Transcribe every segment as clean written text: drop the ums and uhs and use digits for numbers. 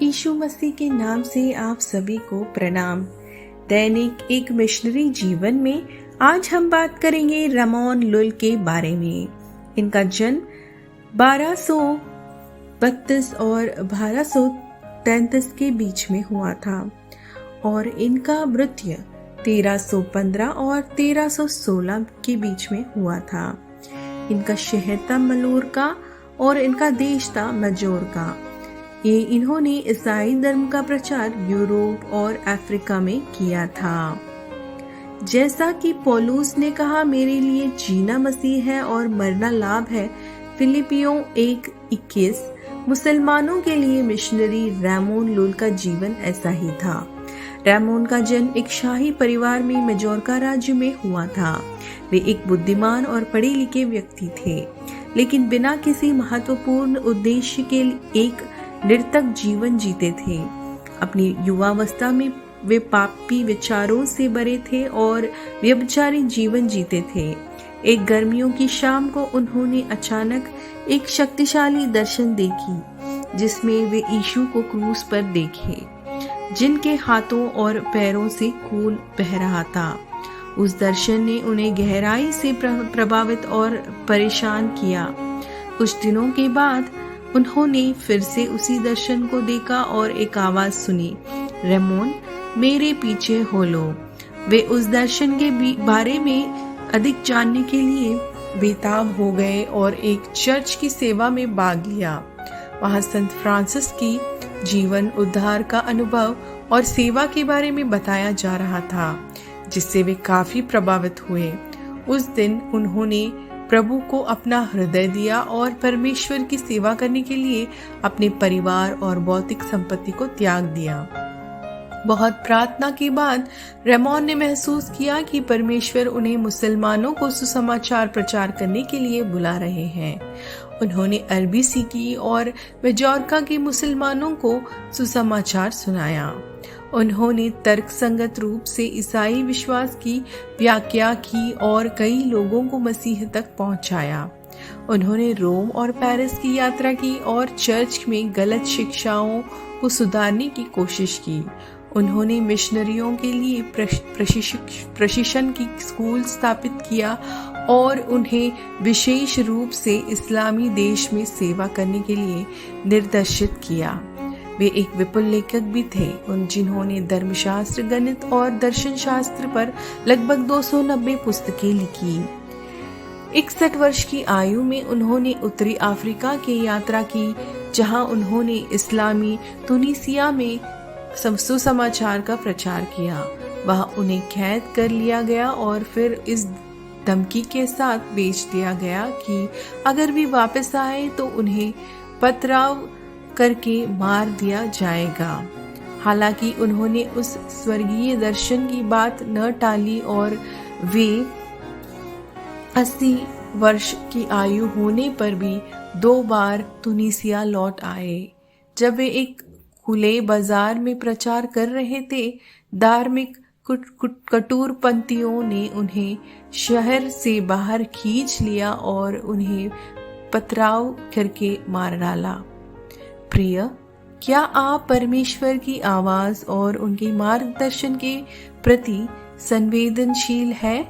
यीशु मसीह के नाम से आप सभी को प्रणाम। दैनिक एक मिशनरी जीवन में आज हम बात करेंगे रामोन लुल के बारे में। इनका जन्म 1232 और 1233 के बीच में हुआ था और इनका मृत्यु 1315 और 1316 के बीच में हुआ था। इनका शहर था मलोरका और इनका देश था मजोरका। इन्होंने ईसाई धर्म का प्रचार यूरोप और अफ्रीका में किया था। जैसा कि पौलुस ने कहा, मेरे लिए जीना मसीह है और मरना लाभ है। फिलिपियों 1:21। मुसलमानों के लिए मिशनरी रामोन लुल का जीवन ऐसा ही था। रामोन का जन्म एक शाही परिवार में मजोरका राज्य में हुआ था। वे एक बुद्धिमान और पढ़े लिखे व्यक्ति थे, लेकिन बिना किसी महत्वपूर्ण उद्देश्य के एक निरर्थक जीवन जीते थे। अपनी युवावस्था में वे पापी विचारों से भरे थे और व्यभिचारी जीवन जीते थे। एक गर्मियों की शाम को उन्होंने अचानक एक शक्तिशाली दर्शन देखी, जिसमें वे यीशु को क्रूस पर देखे, जिनके हाथों और पैरों से खून बह रहा था। उस दर्शन ने उन्हें गहराई से प्रभावित और परेशान किया। कुछ दिनों के बाद उन्होंने फिर से उसी दर्शन को देखा और एक आवाज सुनी, रामोन, मेरे पीछे हो लो। वे उस दर्शन के बारे में अधिक जानने के लिए बेताब हो गए और एक चर्च की सेवा में भाग लिया। वहां संत फ्रांसिस की जीवन, उद्धार का अनुभव और सेवा के बारे में बताया जा रहा था, जिससे वे काफी प्रभावित हुए। उस दिन उन्होंने प्रभु को अपना हृदय दिया और परमेश्वर की सेवा करने के लिए अपने परिवार और भौतिक संपत्ति को त्याग दिया। बहुत प्रार्थना के बाद रामोन ने महसूस किया कि परमेश्वर उन्हें मुसलमानों को सुसमाचार प्रचार करने के लिए बुला रहे हैं। उन्होंने अरबी सीखी और मजोरका के मुसलमानों को सुसमाचार सुनाया। उन्होंने तर्कसंगत रूप से ईसाई विश्वास की व्याख्या की और कई लोगों को मसीह तक पहुंचाया। उन्होंने रोम और पेरिस की यात्रा की और चर्च में गलत शिक्षाओं को सुधारने की कोशिश की। उन्होंने मिशनरियों के लिए प्रशिक्षण की स्कूल स्थापित किया और उन्हें विशेष रूप से इस्लामी देश में सेवा करने के लिए निर्देशित किया। वे एक विपुल लेखक भी थे, जिन्होंने धर्मशास्त्र, गणित और दर्शन शास्त्र पर लगभग 290 पुस्तकें लिखी। 61 वर्ष की आयु में उन्होंने उत्तरी अफ्रीका की यात्रा की, जहां उन्होंने इस्लामी तुनीसिया में सुसमाचार का प्रचार किया। वहां उन्हें कैद कर लिया गया और फिर इस धमकी के साथ बेच दिया गया कि अगर वे वापस आए तो उन्हें पथराव करके मार दिया जाएगा। हालांकि उन्होंने उस स्वर्गीय दर्शन की बात न टाली और वे 80 वर्ष की आयु होने पर भी 2 बार तुनीसिया लौट आए। जब वे एक खुले बाजार में प्रचार कर रहे थे, धार्मिक कट्टरपंथियों ने उन्हें शहर से बाहर खींच लिया और उन्हें पथराव करके मार डाला। प्रिय, क्या आप परमेश्वर की आवाज और उनके मार्गदर्शन के प्रति संवेदनशील है?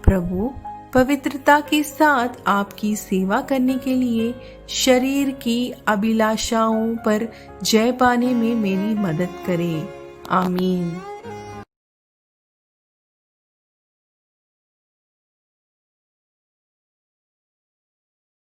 प्रभु पवित्रता के साथ आपकी सेवा करने के लिए शरीर की अभिलाषाओं पर जय पाने में मेरी मदद करे। आमीन।